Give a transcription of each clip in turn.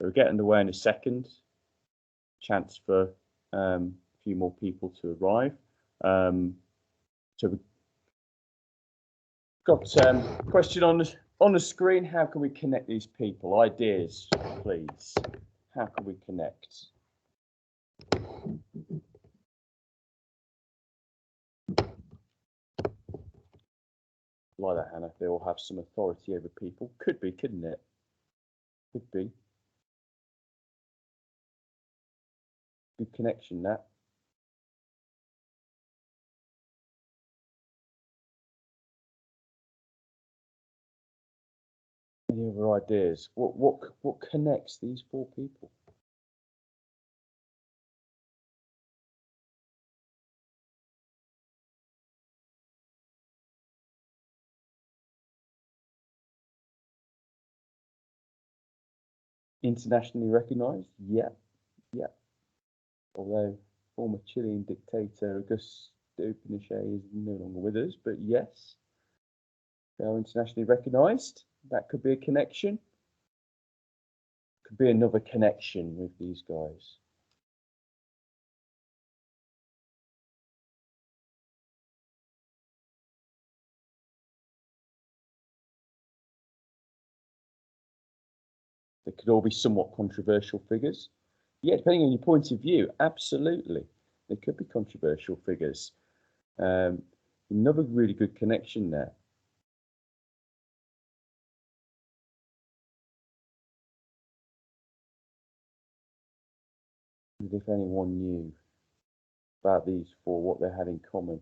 we'll get underway in a second. Chance for a few more people to arrive. So we've got a question on the screen. How can we connect these people? Ideas, please. How can we connect? Like that, Hannah. They all have some authority over people. Could be, couldn't it? Could be. Good connection, that. Any other ideas? What connects these four people? Internationally recognised? Yeah. Although former Chilean dictator Augusto Pinochet is no longer with us, but yes, they are internationally recognised. That could be a connection. Could be another connection with these guys. They could all be somewhat controversial figures. Yeah, depending on your point of view, absolutely. They could be controversial figures. Another really good connection there. And if anyone knew about these four, what they had in common.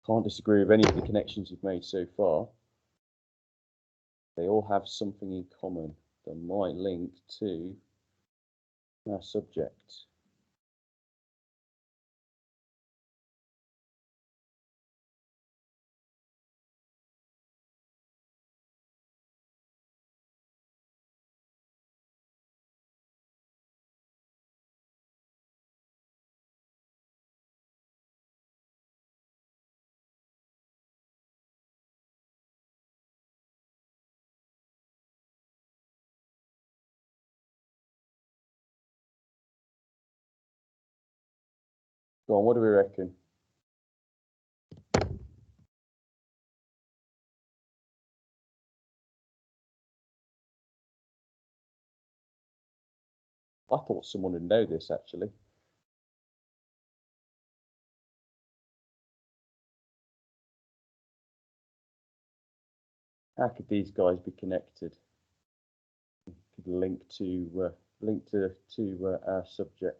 Can't disagree with any of the connections you've made so far. They all have something in common that might link to our subject. Go on, what do we reckon? I thought someone would know this, actually. How could these guys be connected? Could link to our subject.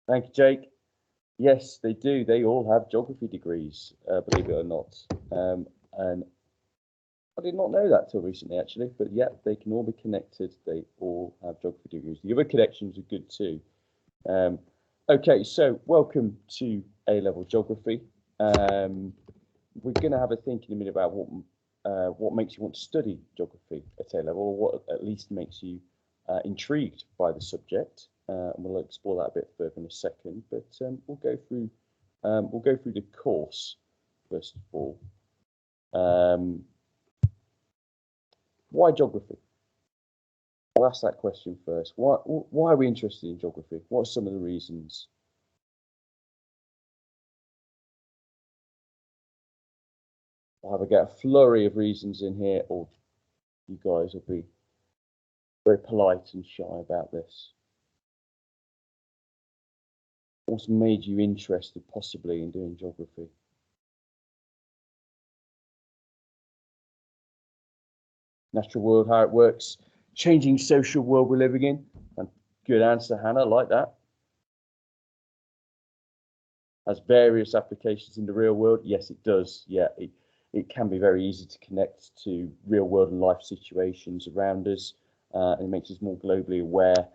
Thank you, Jake. Yes, they do. They all have geography degrees, believe it or not. And I did not know that till recently, actually. But yeah, they can all be connected. They all have geography degrees. The other connections are good too. Okay, so welcome to A-level geography. We're going to have a think in a minute about what makes you want to study geography at A-level, or what at least makes you intrigued by the subject. And we'll explore that a bit further in a second. But we'll go through the course first of all. Why geography? I'll ask that question first. Why are we interested in geography? What are some of the reasons? I'll either get a flurry of reasons in here, or you guys will be very polite and shy about this. What's made you interested possibly in doing geography? Natural world, how it works, changing social world we're living in. And good answer, Hannah, I like that. Has various applications in the real world? Yes, it does. Yeah, it can be very easy to connect to real world and life situations around us, and it makes us more globally aware.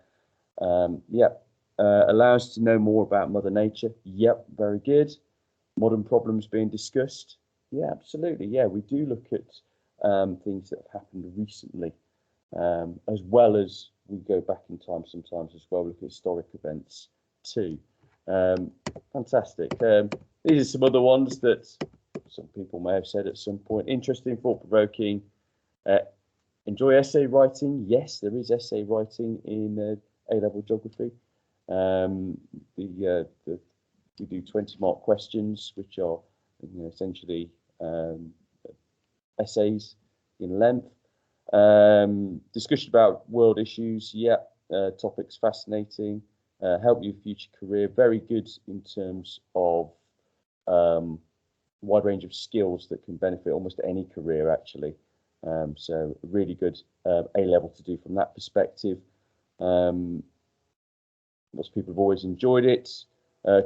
Allows us to know more about Mother Nature. Yep, very good. Modern problems being discussed. Yeah, absolutely. Yeah, we do look at things that have happened recently, as well as we go back in time sometimes as well, look at historic events too. Fantastic. These are some other ones that some people may have said at some point. Interesting, thought-provoking. Enjoy essay writing. Yes, there is essay writing in A-level geography. We do 20-mark questions, which are essentially essays in length. Discussion about world issues. Yeah, topics fascinating. Help your future career. Very good in terms of wide range of skills that can benefit almost any career, actually. So really good A-level to do from that perspective. Lots of people have always enjoyed it.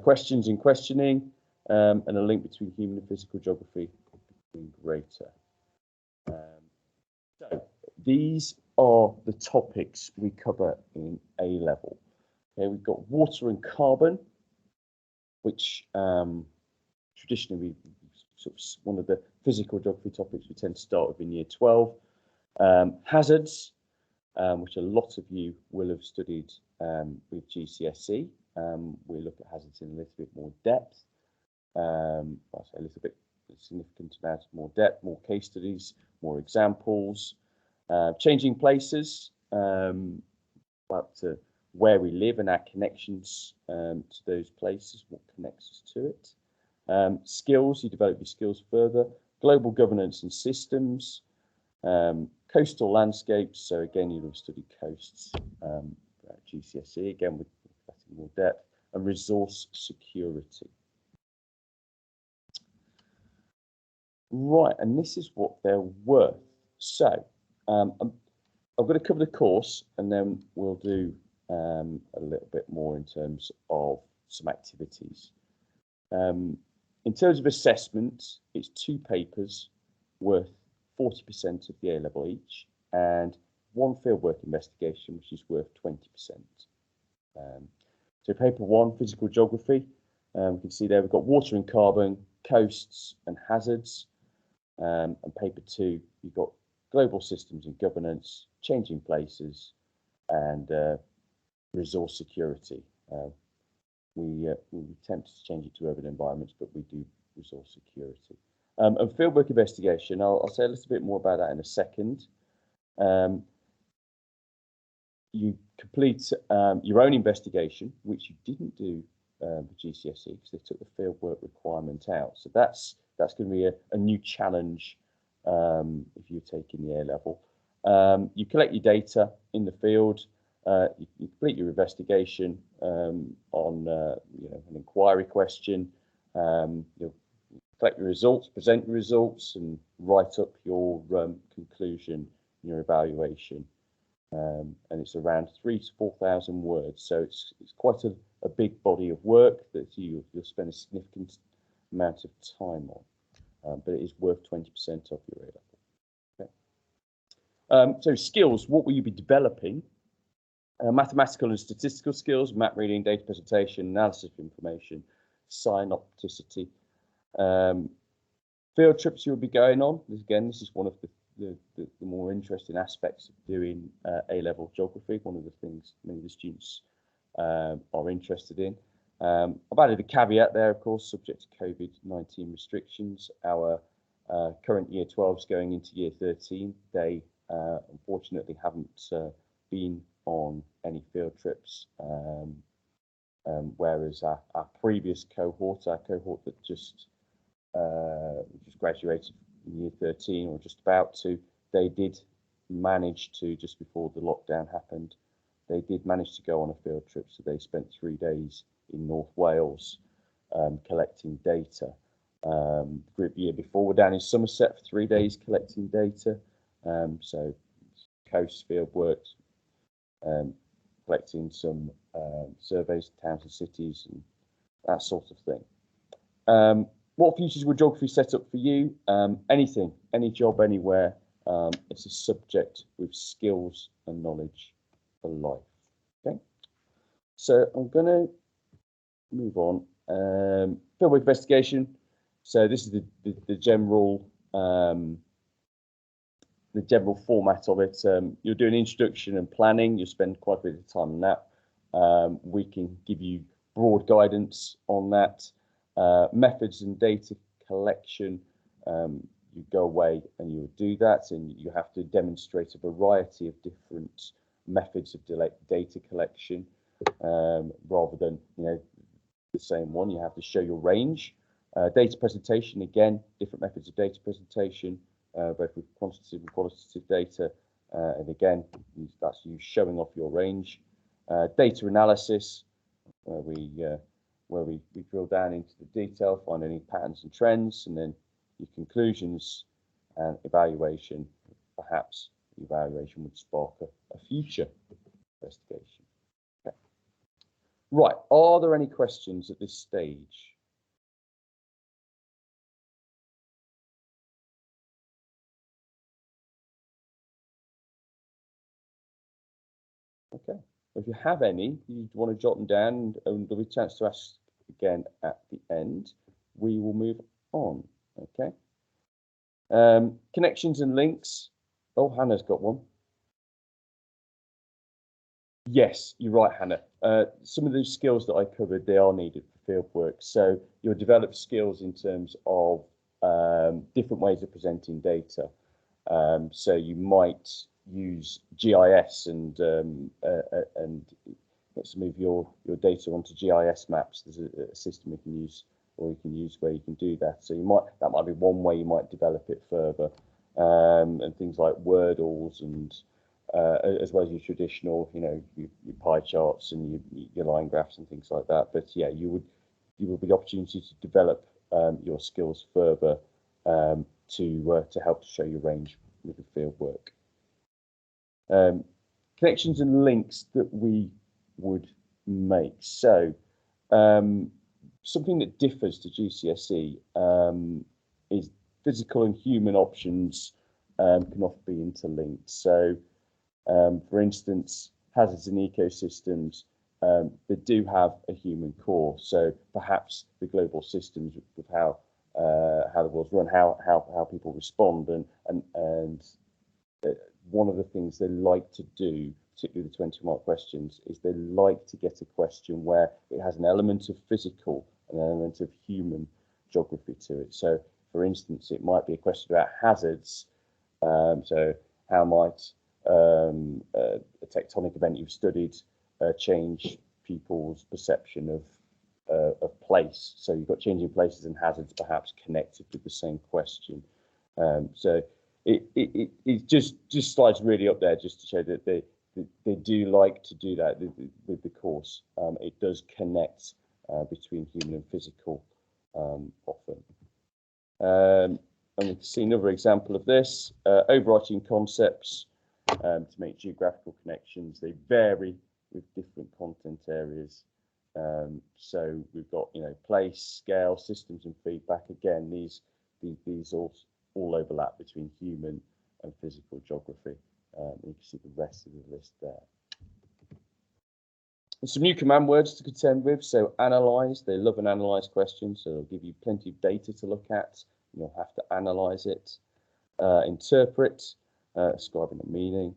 Questions and questioning, and a link between human and physical geography being greater. So these are the topics we cover in A-level. Okay, we've got water and carbon, which traditionally sort of one of the physical geography topics we tend to start with in year 12. Hazards, which a lot of you will have studied with GCSE. We'll look at hazards in a little bit more depth. I'll say a little bit, a significant amount of more depth, more case studies, more examples. Changing places, about where we live and our connections to those places, what connects us to it. Skills, you develop your skills further. Global governance and systems. Coastal landscapes, so again, you'll have studied coasts at GCSE, again with more depth. And resource security. Right, and this is what they're worth. So I'm going to cover the course, and then we'll do a little bit more in terms of some activities. In terms of assessment, it's 2 papers worth 40% of the A-level each, and 1 fieldwork investigation, which is worth 20%. So paper 1, physical geography, you can see there we've got water and carbon, coasts and hazards, and paper 2, you've got global systems and governance, changing places, and resource security. We attempt to change it to urban environments, but we do resource security. And fieldwork investigation, I'll say a little bit more about that in a second. You complete your own investigation, which you didn't do with GCSE because they took the fieldwork requirement out. So that's going to be a new challenge if you're taking the A-level. You collect your data in the field. You complete your investigation on an inquiry question. You'll collect your results, present your results, and write up your conclusion, your evaluation. And it's around 3,000 to 4,000 words, so it's quite a big body of work that you'll spend a significant amount of time on, but it is worth 20% of your A-level. Okay. So skills, what will you be developing? Mathematical and statistical skills, map reading, data presentation, analysis of information, synopticity. Field trips you'll be going on. Again, this is one of the more interesting aspects of doing A-level geography, one of the things many of the students are interested in. I've added a caveat there, of course, subject to COVID-19 restrictions. Our current year 12s going into year 13, they unfortunately haven't been on any field trips, whereas our previous cohort, that just graduated in year 13 or just about to, they did manage to, just before the lockdown happened, they did manage to go on a field trip. So they spent 3 days in North Wales collecting data. The group year before were down in Somerset for 3 days collecting data. So coast field works, collecting some surveys of towns and cities and that sort of thing. What futures will geography set up for you? Anything, any job, anywhere. It's a subject with skills and knowledge for life. Okay, so I'm going to move on. Fieldwork investigation. So this is the general format of it. You'll do an introduction and planning. You'll spend quite a bit of time on that. We can give you broad guidance on that. Methods and data collection, you go away and you would do that, and you have to demonstrate a variety of different methods of data collection, rather than the same one. You have to show your range. Data presentation, again, different methods of data presentation, both with quantitative and qualitative data, and again, that's you showing off your range. Data analysis, where we drill down into the detail, find any patterns and trends, and then your conclusions and evaluation. Perhaps the evaluation would spark a future investigation. Okay. Right, are there any questions at this stage? Okay, if you have any, you want to jot them down, and there'll be a chance to ask again at the end. We will move on. Okay. Connections and links. Oh, Hannah's got one. Yes, you're right, Hannah. Some of those skills that I covered, they are needed for field work. So you'll develop skills in terms of different ways of presenting data. So you might use GIS and let's move your data onto GIS maps. There's a system we can use, or you can use where you can do that. So that might be one way you might develop it further, and things like Wordles and as well as your traditional, your pie charts and your line graphs and things like that. But yeah, you will be the opportunity to develop your skills further to help to show your range with the field work. Connections and links that we would make. So something that differs to GCSE is physical and human options can often be interlinked. So for instance, hazards and ecosystems, they do have a human core. So perhaps the global systems with how the world's run, how people respond, and one of the things they like to do, particularly the 20-mark questions, is they like to get a question where it has an element of physical and an element of human geography to it. So, for instance, it might be a question about hazards. So, how might a tectonic event you've studied change people's perception of place? So, you've got changing places and hazards perhaps connected with the same question. So it just slides really up there just to show that they do like to do that with the course. It does connect between human and physical often. And we can see another example of this. Overarching concepts to make geographical connections. They vary with different content areas. So we've got place, scale, systems, and feedback. Again, these all overlap between human and physical geography. You can see the rest of the list there. And some new command words to contend with. So analyze, they love an analyze question, so they'll give you plenty of data to look at. You'll have to analyze it. Interpret, ascribing a meaning.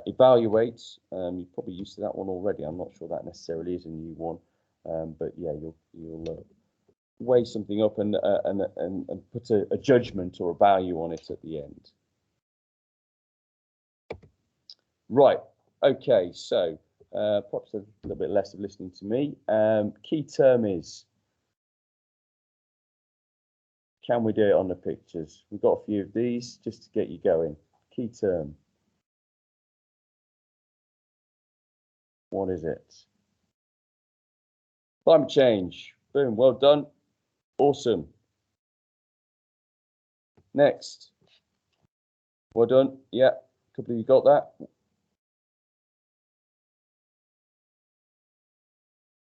Evaluate, you're probably used to that one already. I'm not sure that necessarily is a new one, but yeah, you'll weigh something up and put a judgment or a value on it at the end. Right, okay, so perhaps a little bit less of listening to me. Key term is, can we do it on the pictures? We've got a few of these just to get you going. Key term. What is it? Climate change. Boom, well done. Awesome. Next. Well done. Yeah, a couple of you got that.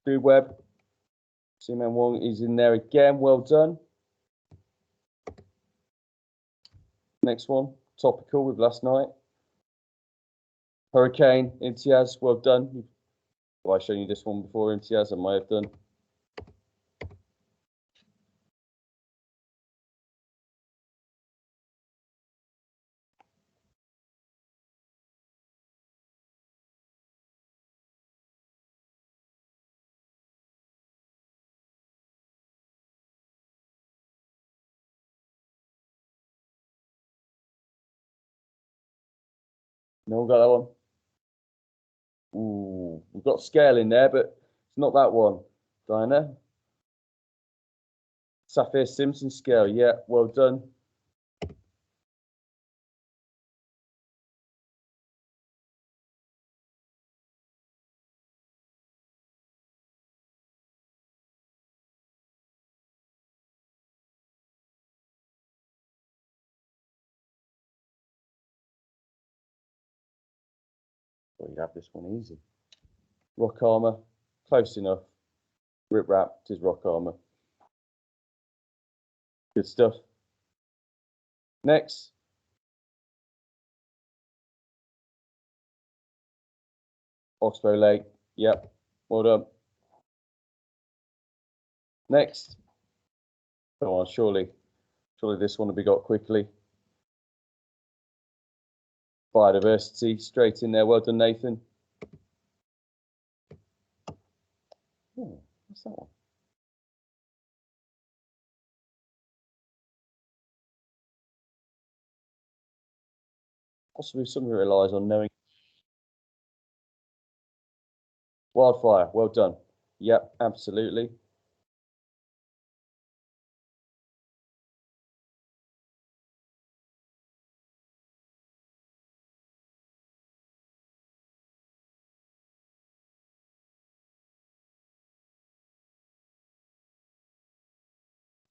Food web. Seaman Wong is in there again. Well done. Next one. Topical with last night. Hurricane. Imtiaz. Well done. Have I shown you this one before, Imtiaz? I might have done. No one got that one? Ooh, we've got scale in there, but it's not that one. Diana? Saphir Simpson scale. Yeah, well done. Well, you'd have this one easy. Rock armor. Close enough. Rip wrap. It is rock armor. Good stuff. Next. Oxbow leg. Yep. Well done. Next. Come on, surely this one will be got quickly. Biodiversity, straight in there. Well done, Nathan. Oh, what's that one? Possibly something that relies on knowing. Wildfire, well done. Yep, absolutely.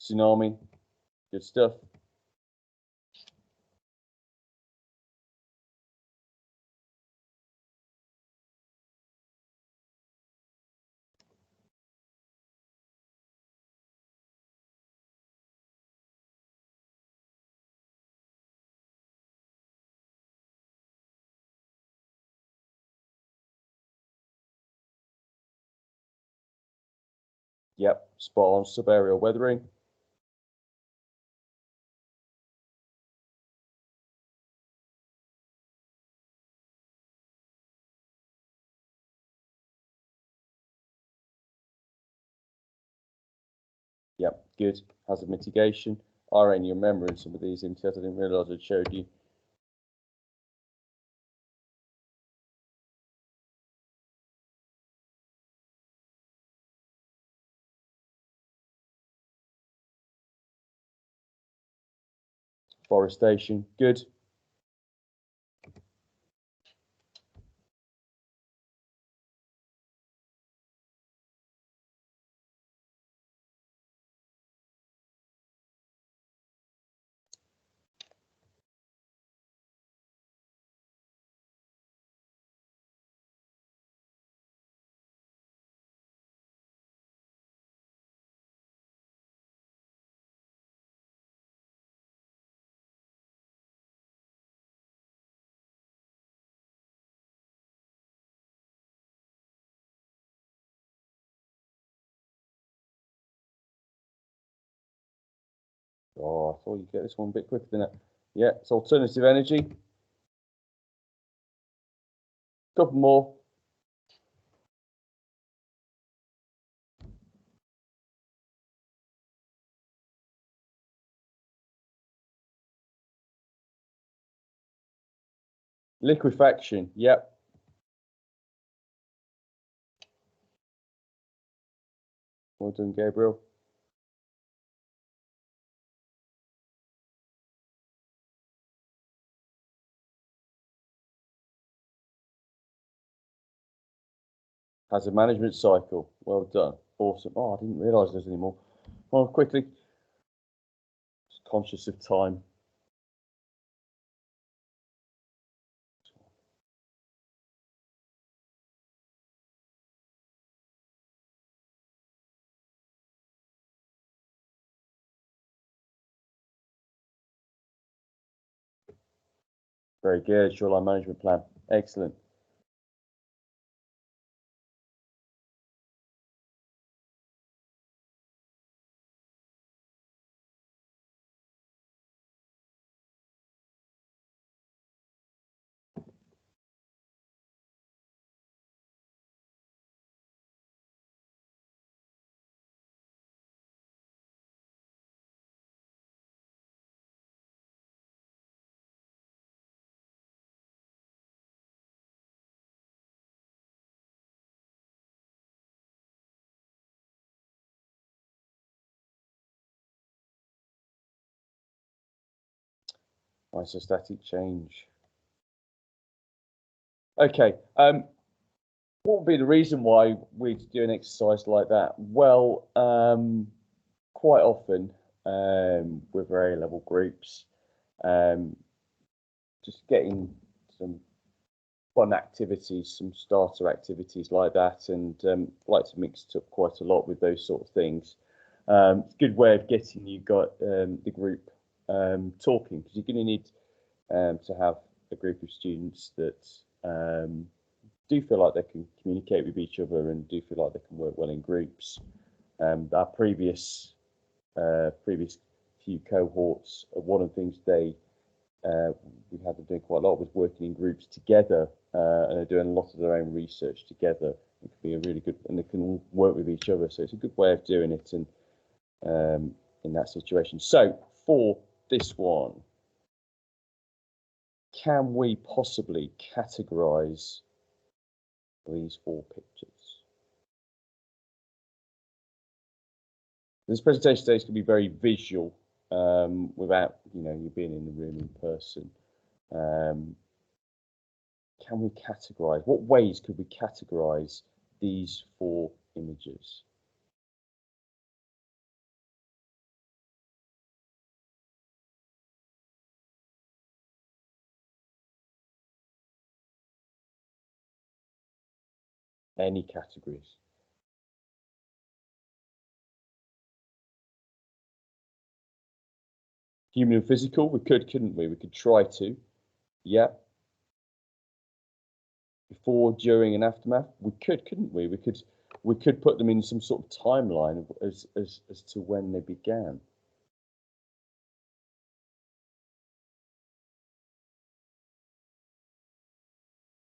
Tsunami, good stuff. Yep, spot on. Subaerial weathering. Yep, good. Hazard mitigation. RN, you're remembering some of these in chat. I didn't realise I'd showed you. Forestation, good. Oh, I thought you'd get this one a bit quicker than that. Yeah, it's alternative energy. Couple more. Liquefaction, yep. Well done, Gabriel. Hazard management cycle, well done. Awesome. Oh, I didn't realise there's any more. Well, quickly. Just conscious of time. Very good. Shoreline management plan. Excellent. Isostatic change. Okay. What would be the reason why we'd do an exercise like that? Well, quite often with very level groups, just getting some fun activities, some starter activities like that, and like to mix it up quite a lot with those sort of things. It's a good way of getting you got the group talking, because you're going to need to have a group of students that do feel like they can communicate with each other and do feel like they can work well in groups. Our previous few cohorts, one of the things we had them doing quite a lot was working in groups together, and they're doing a lot of their own research together. It can be a really good, and they can work with each other. So it's a good way of doing it, and in that situation. So for this one, can we possibly categorize these 4 pictures? This presentation today is going to be very visual, without you being in the room in person. Can we categorize? What ways could we categorize these 4 images? Any categories? Human and physical, we could, couldn't we? We could try to. Yeah. Before, during, and aftermath, we could, couldn't we? We could put them in some sort of timeline as to when they began.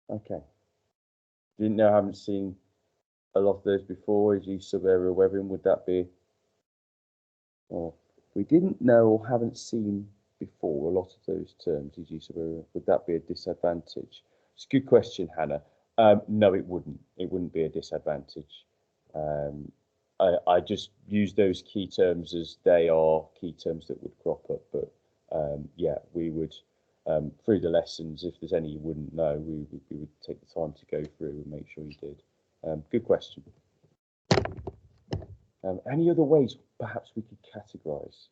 Okay. Didn't know, haven't seen a lot of those before. Is you subaerial webbing? Would that be? Or we didn't know or haven't seen before a lot of those terms. Is you subaerial? Would that be a disadvantage? It's a good question, Hannah. No, it wouldn't. It wouldn't be a disadvantage. I just use those key terms as they are key terms that would crop up. But yeah, we would, through the lessons, if there's any you wouldn't know, we would take the time to go through and make sure you did. Good question. Any other ways perhaps we could categorize?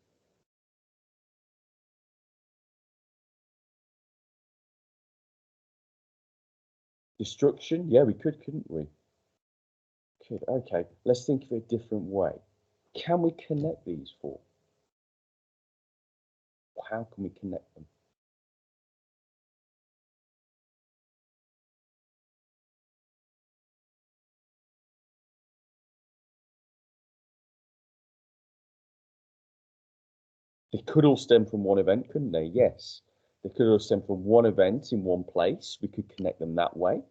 Destruction? Yeah, we could, couldn't we? Could. Okay, let's think of a different way. Can we connect these 4? How can we connect them? They could all stem from one event, couldn't they? Yes. They could all stem from one event in one place. We could connect them that way.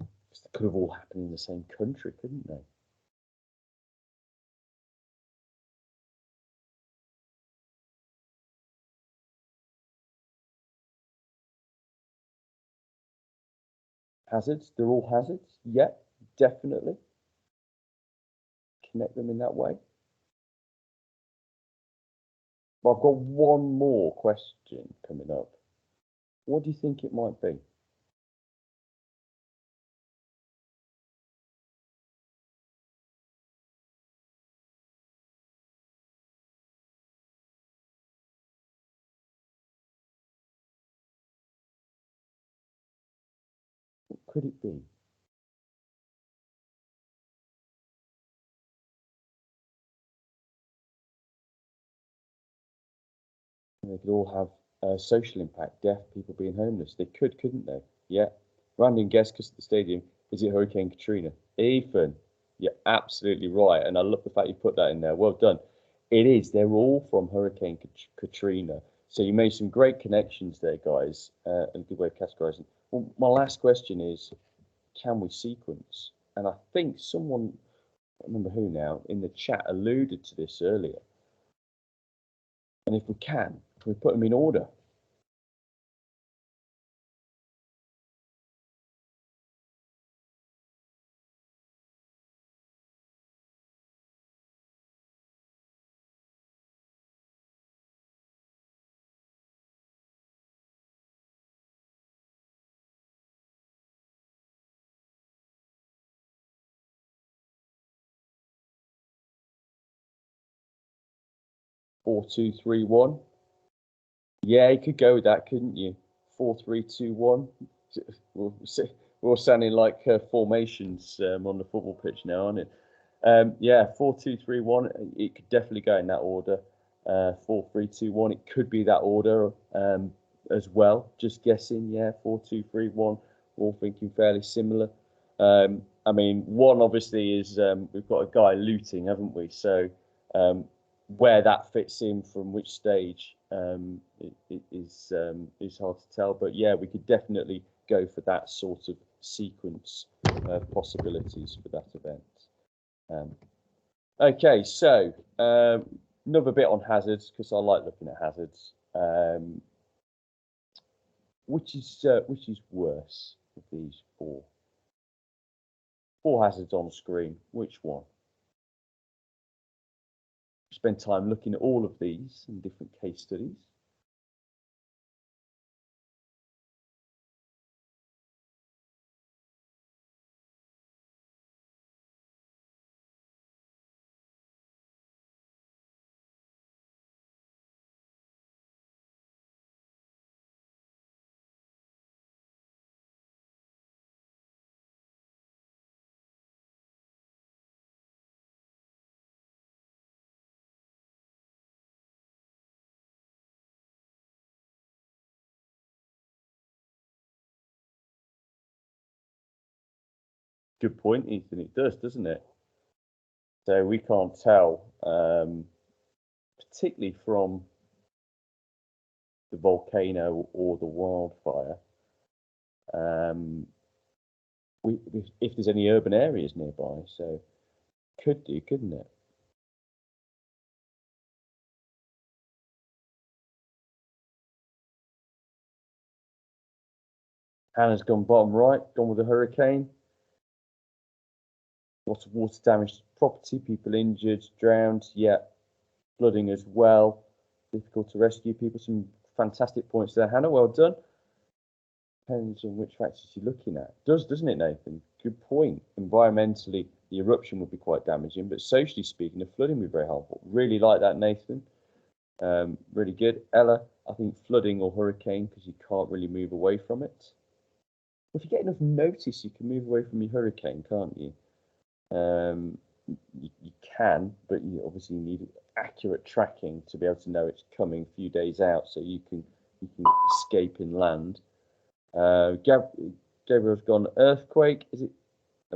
They could have all happened in the same country, couldn't they? Hazards, they're all hazards. Yeah, definitely. Connect them in that way. But I've got one more question coming up. What do you think it might be? What could it be? They could all have social impact, deaf, people being homeless. They could, couldn't they? Yeah. Random guess, because at the stadium, is it Hurricane Katrina? Ethan, you're absolutely right. And I love the fact you put that in there. Well done. It is. They're all from Hurricane Katrina. So you made some great connections there, guys, and a good way of categorizing. Well, my last question is, can we sequence? And I think someone, I don't remember who now, in the chat alluded to this earlier. And if we can we put them in order? 4-2-3-1. Yeah, you could go with that, couldn't you? 4-3-2-1. We're all sounding like formations on the football pitch now, aren't it? Yeah, 4-2-3-1. It could definitely go in that order. 4-3-2-1. It could be that order as well. Just guessing. Yeah, 4-2-3-1. We're all thinking fairly similar. I mean, one obviously is we've got a guy looting, haven't we? So where that fits in from which stage is hard to tell. But yeah, we could definitely go for that sort of sequence of possibilities for that event. Okay, so another bit on hazards, because I like looking at hazards. Which is worse of these four? Four hazards on screen. Which one? Spend time looking at all of these in different case studies. Good point, Ethan. It does, doesn't it? So we can't tell, particularly from the volcano or the wildfire, if there's any urban areas nearby. So could do, couldn't it? Hannah's gone bottom right, gone with a hurricane. Lots of water damage to property, people injured, drowned. Yeah, flooding as well. Difficult to rescue people. Some fantastic points there, Hannah. Well done. Depends on which factors you're looking at. Doesn't it, Nathan? Good point. Environmentally, the eruption would be quite damaging, but socially speaking, the flooding would be very helpful. Really like that, Nathan. Really good. Ella, I think flooding or hurricane, because you can't really move away from it. If you get enough notice, you can move away from your hurricane, can't you? You can, but you obviously need accurate tracking to be able to know it's coming a few days out, so you can escape inland. Gabriel's gone earthquake. Is it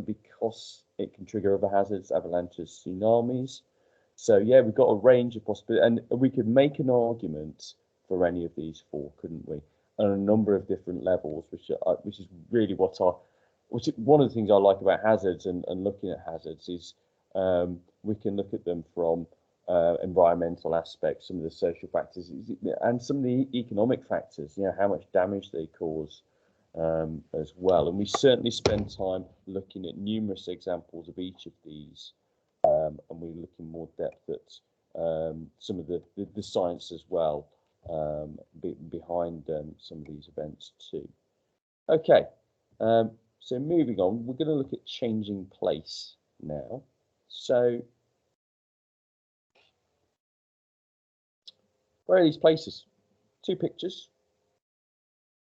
because it can trigger other hazards, avalanches, tsunamis? So yeah, we've got a range of possibilities, and we could make an argument for any of these four, couldn't we? On a number of different levels, which is really which is one of the things I like about hazards and looking at hazards is we can look at them from environmental aspects, some of the social factors, and some of the economic factors. You know, how much damage they cause as well. And we certainly spend time looking at numerous examples of each of these, and we look in more depth at some of the science as well behind some of these events too. Okay, so moving on, we're going to look at changing place now. So where are these places? Two pictures.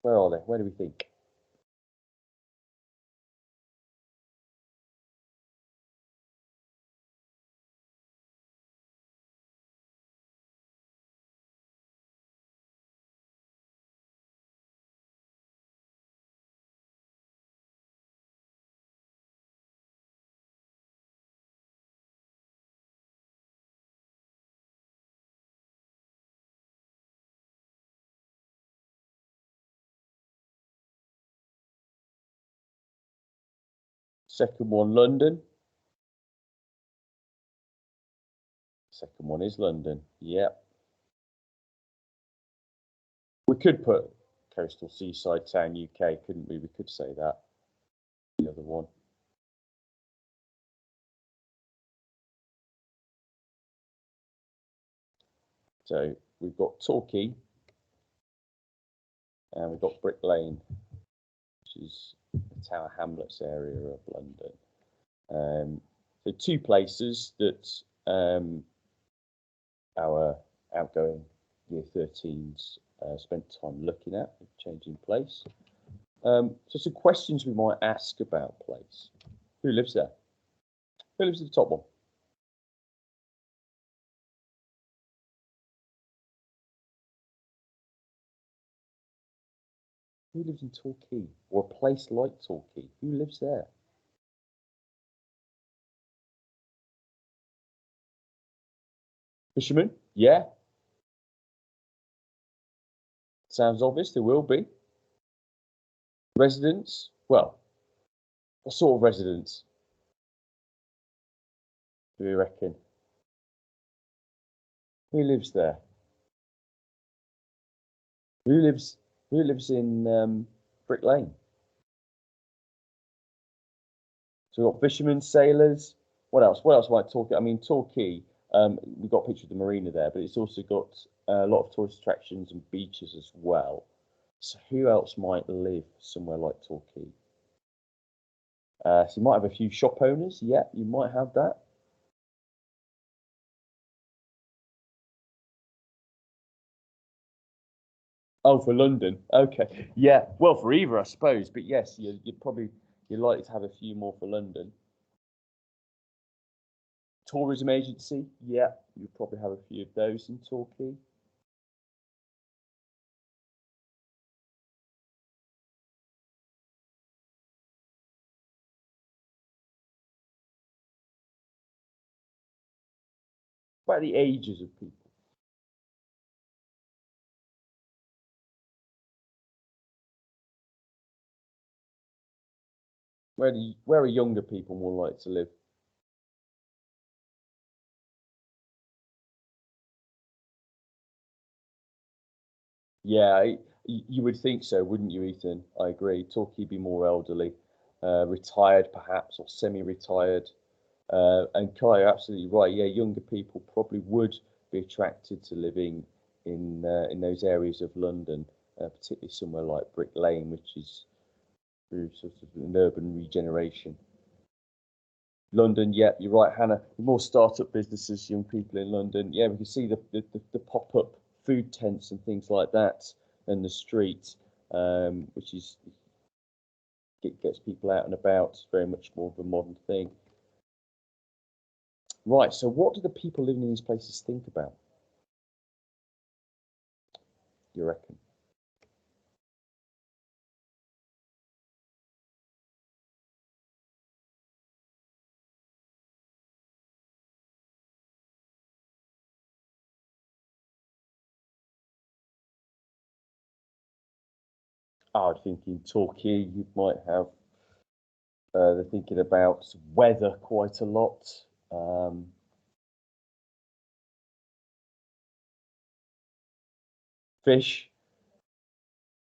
Where are they? Where do we think? Second one, London. Second one is London. Yep. We could put coastal seaside town UK, couldn't we? We could say that. The other one. So we've got Torquay and we've got Brick Lane, which is the Tower Hamlets area of London. So two places that our outgoing year 13s spent time looking at, changing place. So some questions we might ask about place. Who lives there? Who lives at the top one? Who lives in Torquay or a place like Torquay? Who lives there? Fishermen? Yeah. Sounds obvious. There will be. Residents? Well, what sort of residents do you reckon? Who lives there? Who lives? Who lives in Brick Lane? So we've got fishermen, sailors. What else? What else might Torquay? I mean, Torquay. We've got a picture of the marina there, but it's also got a lot of tourist attractions and beaches as well. So who else might live somewhere like Torquay? So you might have a few shop owners. Yeah, you might have that. Oh, for London. Okay. Yeah. Well, for either, I suppose. But yes, you're likely to have a few more for London. Tourism agency. Yeah, you probably have a few of those in Torquay. What about the ages of people? Where are younger people more likely to live? Yeah, you would think so, wouldn't you, Ethan? I agree. Torquay be more elderly, retired perhaps, or semi-retired. And Kai, you're absolutely right. Yeah, younger people probably would be attracted to living in those areas of London, particularly somewhere like Brick Lane, which is through sort of an urban regeneration. London, yeah, you're right, Hannah. More startup businesses, young people in London. Yeah, we can see the pop-up food tents and things like that in the street, which is gets people out and about. It's very much more of a modern thing. Right. So, what do the people living in these places think about? You reckon? I would think in Torquay you might have they're thinking about weather quite a lot. Um, Fish.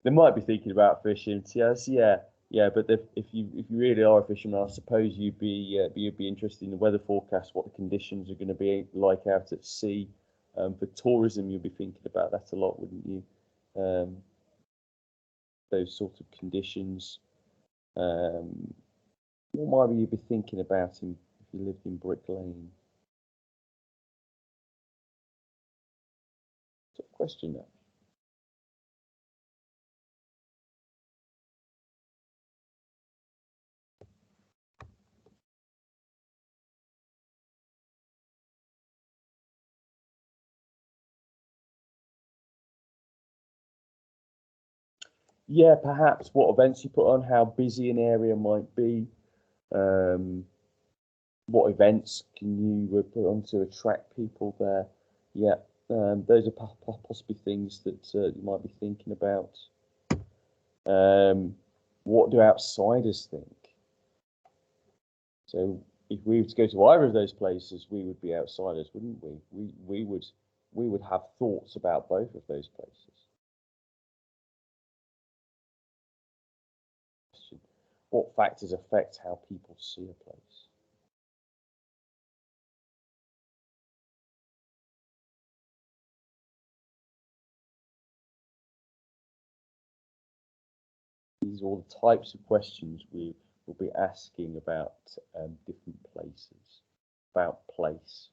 They might be thinking about fishing. Yes, yeah, yeah. But if you really are a fisherman, I suppose you'd be interested in the weather forecast, what the conditions are going to be like out at sea. For tourism, you'll be thinking about that a lot, wouldn't you? Um, those sort of conditions. Um, what might you be thinking about if you lived in Brick Lane? Tough question that. Yeah, perhaps what events you put on, how busy an area might be. Um, what events can you put on to attract people there? Yeah, those are possibly things that you might be thinking about. Um, what do outsiders think? So if we were to go to either of those places, we would be outsiders, wouldn't we? We would have thoughts about both of those places. What factors affect how people see a place? These are all the types of questions we will be asking about different places, about place.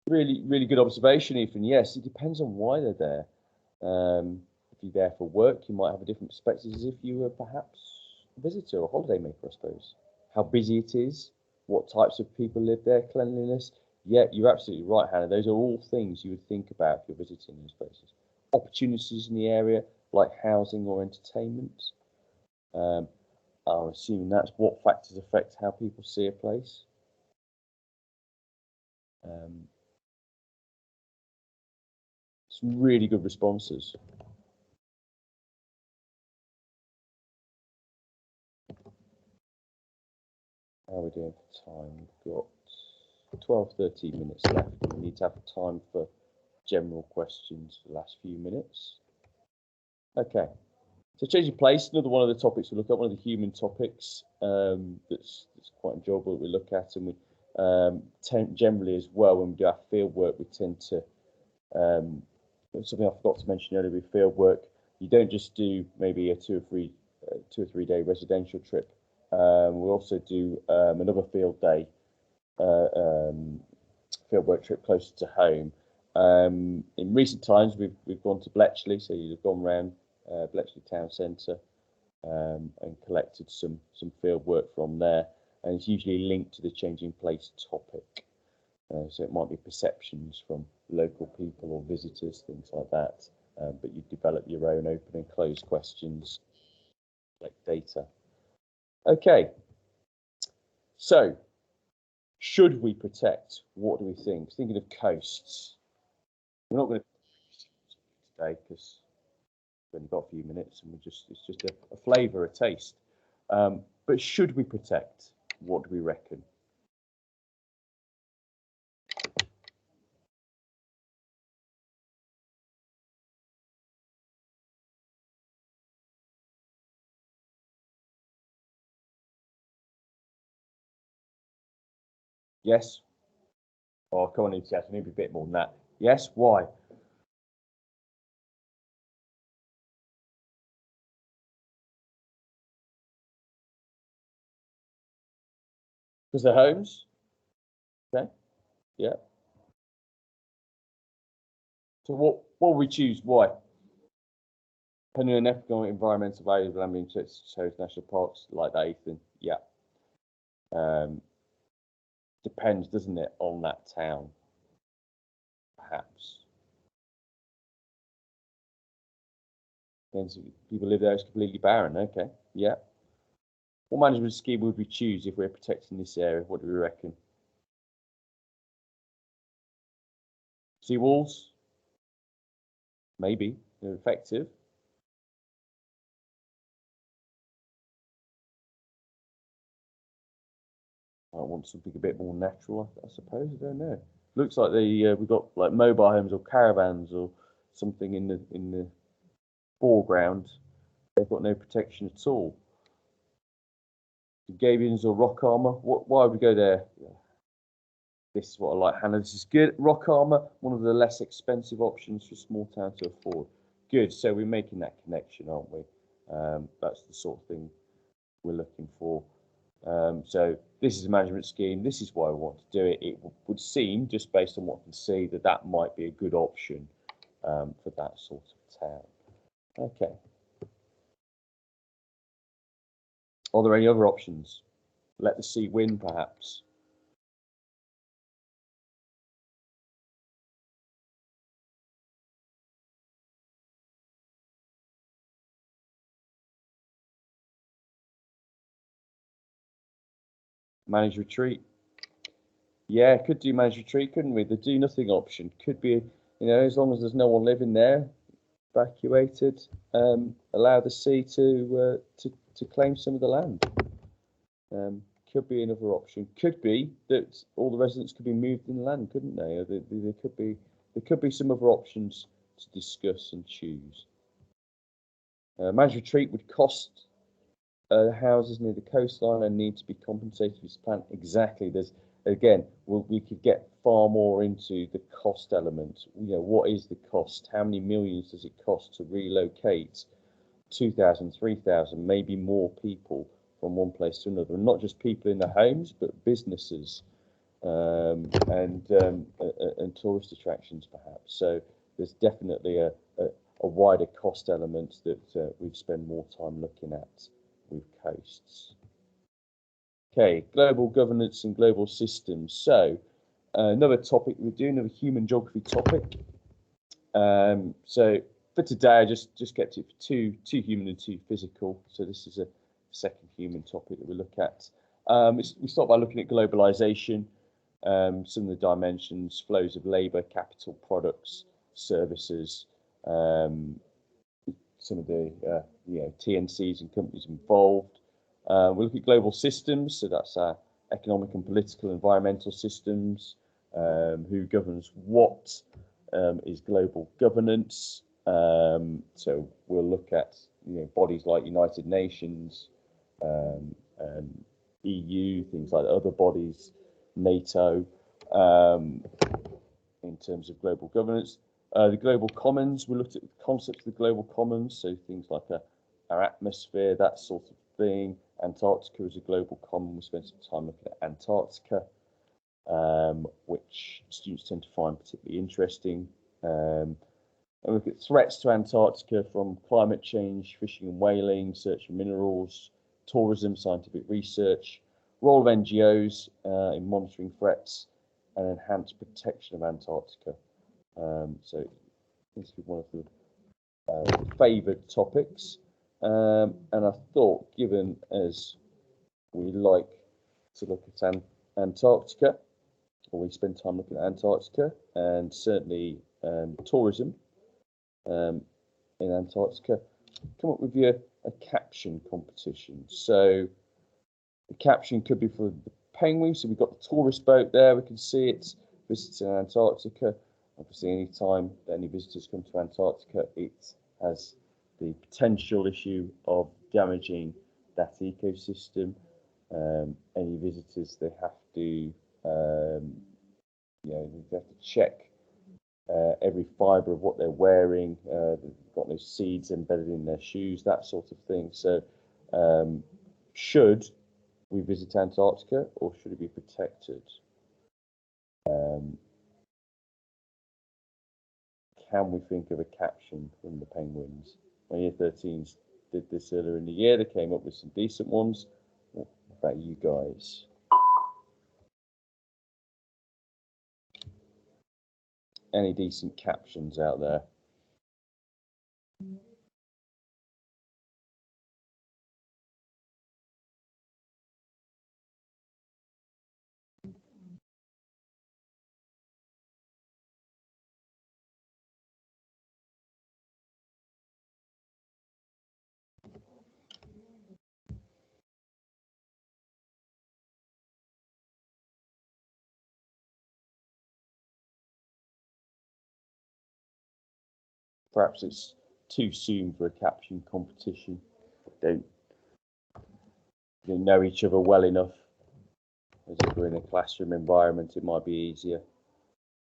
Really good observation, Ethan. Yes, it depends on why they're there. If you're there for work, you might have a different perspective as if you were perhaps a visitor or holidaymaker, I suppose. How busy it is, what types of people live there, cleanliness. Yeah, you're absolutely right, Hannah. Those are all things you would think about if you're visiting those places. Opportunities in the area, like housing or entertainment. I'm assuming that's what factors affect how people see a place. Some really good responses. How are we doing for time? We've got 12, 13 minutes left. We need to have time for general questions for the last few minutes. Okay, so changing place, another one of the topics we look at, one of the human topics that's quite enjoyable that we look at, and we generally as well, when we do our field work, we tend to, something I forgot to mention earlier with field work, you don't just do maybe a 2 or 3 day residential trip. We also do another field day, field work trip closer to home. In recent times, we've gone to Bletchley, so you've gone around Bletchley Town Centre and collected some field work from there, and it's usually linked to the changing place topic. So it might be perceptions from local people or visitors, things like that. But you develop your own open and closed questions, like data. Okay, so should we protect? What do we think? Thinking of coasts. We're not going to today because we've only got a few minutes and it's just a flavour, a taste. But should we protect? What do we reckon? Yes? Oh, come on, yes, we need a bit more than that. Yes? Why? Because they're homes? Okay. Yeah. So what will we choose? Why? Depending on economic, environmental values, land being chose national parks like that, Ethan. Yeah. Depends, doesn't it, on that town? Perhaps. Depends if people live there, it's completely barren. Okay. Yeah. What management scheme would we choose if we're protecting this area? What do we reckon? Seawalls? Maybe. They're effective. I want something a bit more natural, I suppose. I don't know. Looks like we've got like mobile homes or caravans or something in the foreground. They've got no protection at all. Gabions or rock armor. Why would we go there? This is what I like, Hannah. This is good. Rock armor, one of the less expensive options for small town to afford. Good. So we're making that connection, aren't we? That's the sort of thing we're looking for. So this is a management scheme. This is why I want to do it. It would seem, just based on what I can see, that might be a good option for that sort of town. Okay. Are there any other options? Let the sea win, perhaps. Managed retreat. Yeah, could do managed retreat, couldn't we? The do nothing option could be, as long as there's no one living there, evacuated, allow the sea to claim some of the land. Could be another option. Could be that all the residents could be moved inland, couldn't they? There could be some other options to discuss and choose. Managed retreat would cost houses near the coastline and need to be compensated with plant. Exactly. There's again, we could get far more into the cost element. What is the cost? How many millions does it cost to relocate 2,000, 3,000, maybe more people from one place to another, and not just people in the homes, but businesses. and tourist attractions perhaps. So there's definitely a wider cost element that we've spent more time looking at with coasts. Okay, global governance and global systems. So another topic we're doing, another human geography topic. So for today, I just kept it for two human and two physical. So this is a second human topic that we look at. We start by looking at globalization, some of the dimensions, flows of labour, capital, products, services, some of the TNCs and companies involved. We look at global systems, so that's our economic and political, environmental systems, who governs what is global governance. So we'll look at bodies like United Nations, EU, things like other bodies, NATO, in terms of global governance. The global commons, we looked at the concepts of the global commons, so things like our atmosphere, that sort of thing. Antarctica is a global common. We spent some time looking at Antarctica, which students tend to find particularly interesting. And we look at threats to Antarctica from climate change, fishing and whaling, search for minerals, tourism, scientific research, role of NGOs in monitoring threats, and enhanced protection of Antarctica. So this is one of the favoured topics. And I thought, given as we like to look at Antarctica, or we spend time looking at Antarctica, and certainly tourism in Antarctica, come up with a caption competition. So the caption could be for the penguins. So we've got the tourist boat there, we can see it, visiting Antarctica. Obviously, any time that any visitors come to Antarctica, it has the potential issue of damaging that ecosystem. Any visitors, they have to, they have to check every fibre of what they're wearing. They've got no seeds embedded in their shoes, that sort of thing. So, should we visit Antarctica, or should it be protected? Can we think of a caption from the penguins? My year 13s did this earlier in the year. They came up with some decent ones. What about you guys? Any decent captions out there? Perhaps it's too soon for a caption competition. Don't know each other well enough. As if we're in a classroom environment, it might be easier.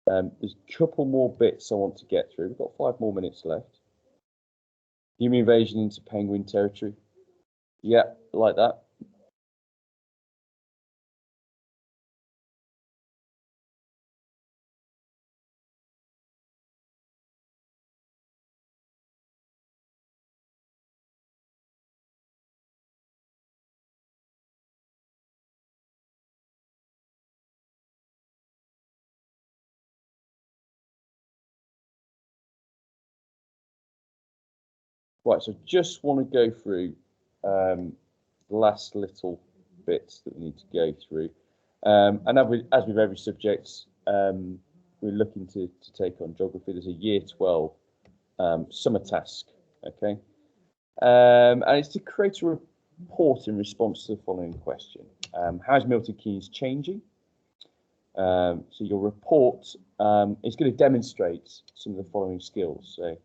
There's a couple more bits I want to get through. We've got 5 more minutes left. Human invasion into penguin territory. Yeah, like that. Right, so just want to go through the last little bits that we need to go through. And as with every subject, we're looking to take on geography. There's a year 12 summer task, okay? And it's to create a report in response to the following question. How's Milton Keynes changing? So your report is going to demonstrate some of the following skills. So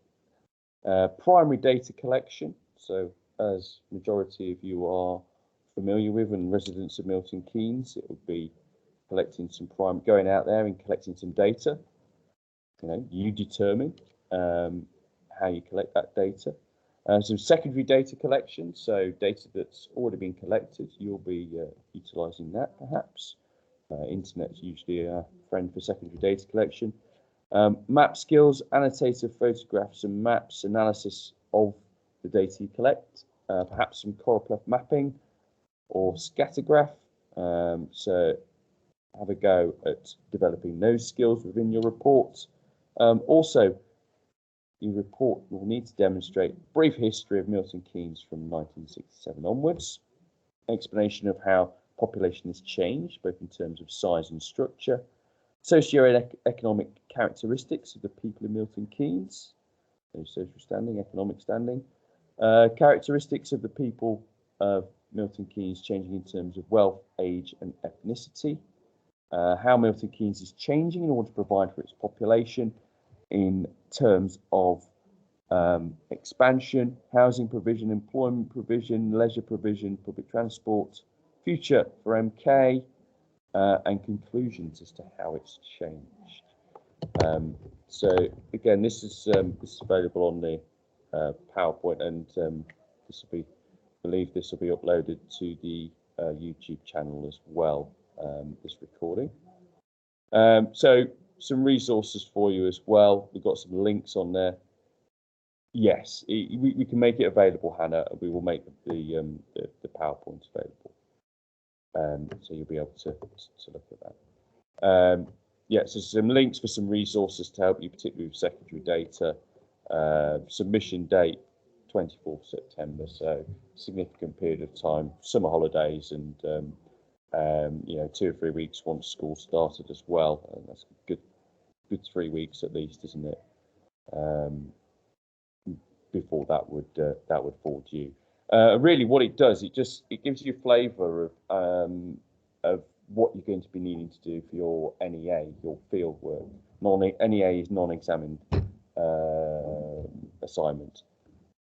primary data collection. So as majority of you are familiar with and residents of Milton Keynes, it would be collecting some going out there and collecting some data. You determine how you collect that data. Some secondary data collection, so data that's already been collected, you'll be utilising that perhaps. Internet's usually a friend for secondary data collection. Map skills, annotated photographs and maps, analysis of the data you collect, perhaps some choropleth mapping or scattergraph. So have a go at developing those skills within your report. Also, your report will need to demonstrate brief history of Milton Keynes from 1967 onwards, explanation of how population has changed, both in terms of size and structure, socio-economic characteristics of the people in Milton Keynes, so social standing, economic standing, characteristics of the people of Milton Keynes changing in terms of wealth, age and ethnicity, how Milton Keynes is changing in order to provide for its population in terms of expansion, housing provision, employment provision, leisure provision, public transport, future for MK, and conclusions as to how it's changed. So again, this is available on the PowerPoint, and this will be, I believe this will be uploaded to the YouTube channel as well. This recording. So some resources for you as well. We've got some links on there. Yes, we can make it available, Hannah. We will make the PowerPoint available, so you'll be able to look at that. Yeah, so some links for some resources to help you, particularly with secondary data. Submission date 24th September, so significant period of time. Summer holidays and you know, 2 or 3 weeks once school started as well. And that's good 3 weeks at least, isn't it? Before that would fall due. Really, what it does, it gives you a flavour of what you're going to be needing to do for your NEA, your field work. NEA is non-examined assignment,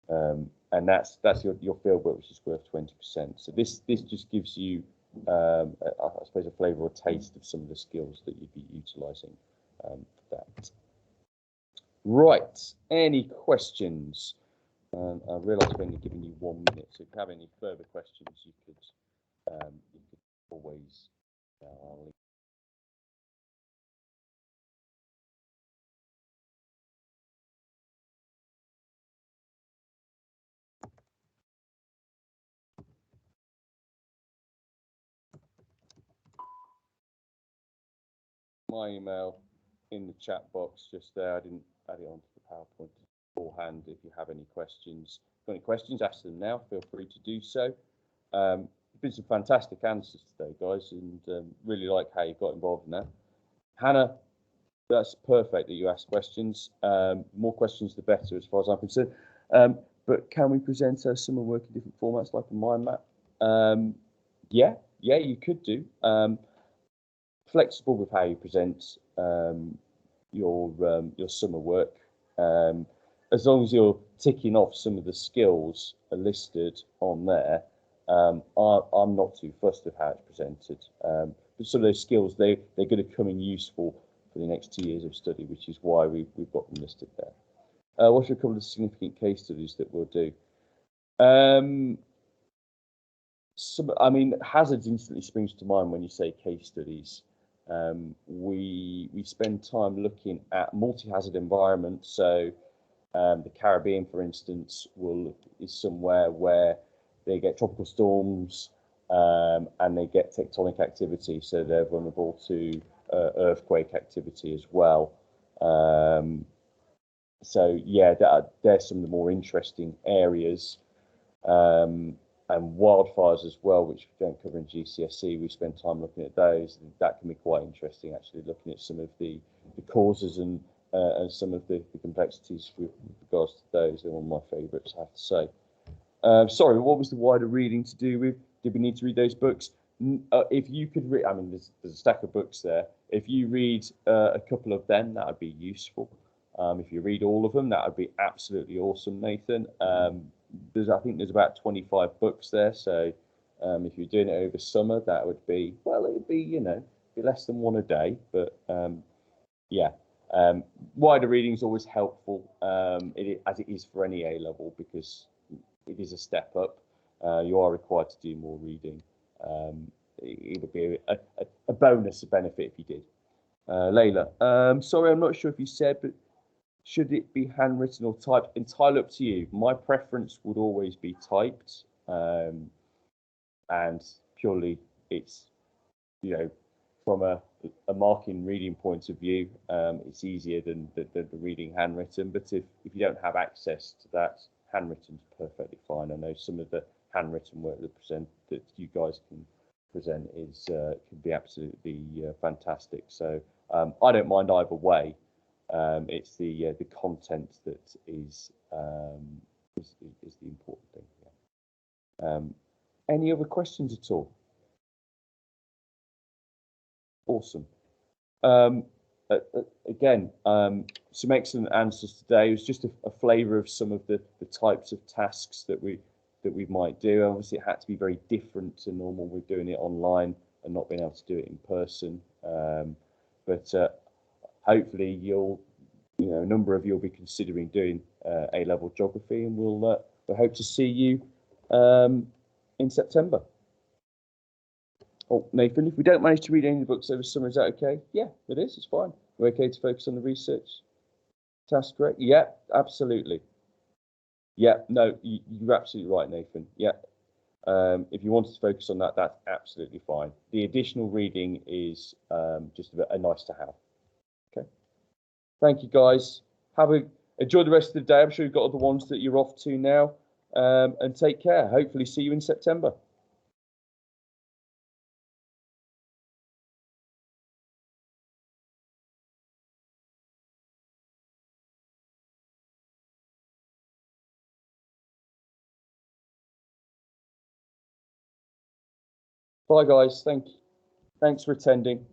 and that's your field work, which is worth 20%. So this just gives you, I suppose, a flavour or taste of some of the skills that you'd be utilising for that. Right, any questions? I realise I've only given you 1 minute, so if you have any further questions, you could always. My email in the chat box just there. I didn't add it onto the PowerPoint beforehand. If you have any questions, ask them now. Feel free to do so. Been some fantastic answers today, guys, and really like how you got involved in that. Hannah, that's perfect that you ask questions. More questions, the better, as far as I'm concerned. But can we present summer work in different formats, like a mind map? Yeah, you could do. Flexible with how you present your summer work, as long as you're ticking off some of the skills are listed on there. I'm not too fussed with how it's presented, but some of those skills they're going to come in useful for the next 2 years of study, which is why we've got them listed there. What are a couple of significant case studies that we'll do? I mean, hazards instantly springs to mind when you say case studies. We spend time looking at multi-hazard environments. So the Caribbean, for instance, is somewhere where they get tropical storms and they get tectonic activity, so they're vulnerable to earthquake activity as well. So yeah, they're some of the more interesting areas. And wildfires as well, which we don't cover in GCSE. We spend time looking at those. That can be quite interesting, actually, looking at some of the causes and some of the complexities with regards to those. They're one of my favourites, I have to say. Sorry, what was the wider reading to do with? Did we need to read those books? If you could read, I mean, there's a stack of books there. If you read a couple of them, that would be useful. If you read all of them, that would be absolutely awesome, Nathan. I think there's about 25 books there, so if you're doing it over summer, that would be, well, it would be, you know, be less than one a day, but yeah, wider reading is always helpful, as it is for any A level, because it is a step up. You are required to do more reading, it would be a bonus, a benefit if you did. Layla, sorry, I'm not sure if you said, but should it be handwritten or typed? Entirely up to you. My preference would always be typed, and purely it's, from a marking reading point of view, it's easier than the reading handwritten. But if you don't have access to that, handwritten's perfectly fine. I know some of the handwritten work that you guys can present can be absolutely fantastic. So I don't mind either way. It's the content that is the important thing. Yeah. Any other questions at all? Awesome. Again, some excellent answers today. It was just a flavour of some of the types of tasks that we might do. Obviously, it had to be very different to normal. We're doing it online and not being able to do it in person. But hopefully, a number of you will be considering doing A-level geography, and we'll hope to see you in September. Oh, Nathan, if we don't manage to read any of the books over summer, is that okay? Yeah, it is. It's fine. We're okay to focus on the research. Task correct? Yeah, absolutely. Yeah, no, you're absolutely right, Nathan. Yeah. If you wanted to focus on that, that's absolutely fine. The additional reading is just a nice to have. Okay. Thank you, guys. Enjoy the rest of the day. I'm sure you've got other ones that you're off to now. And take care. Hopefully see you in September. Bye, guys. Thanks for attending.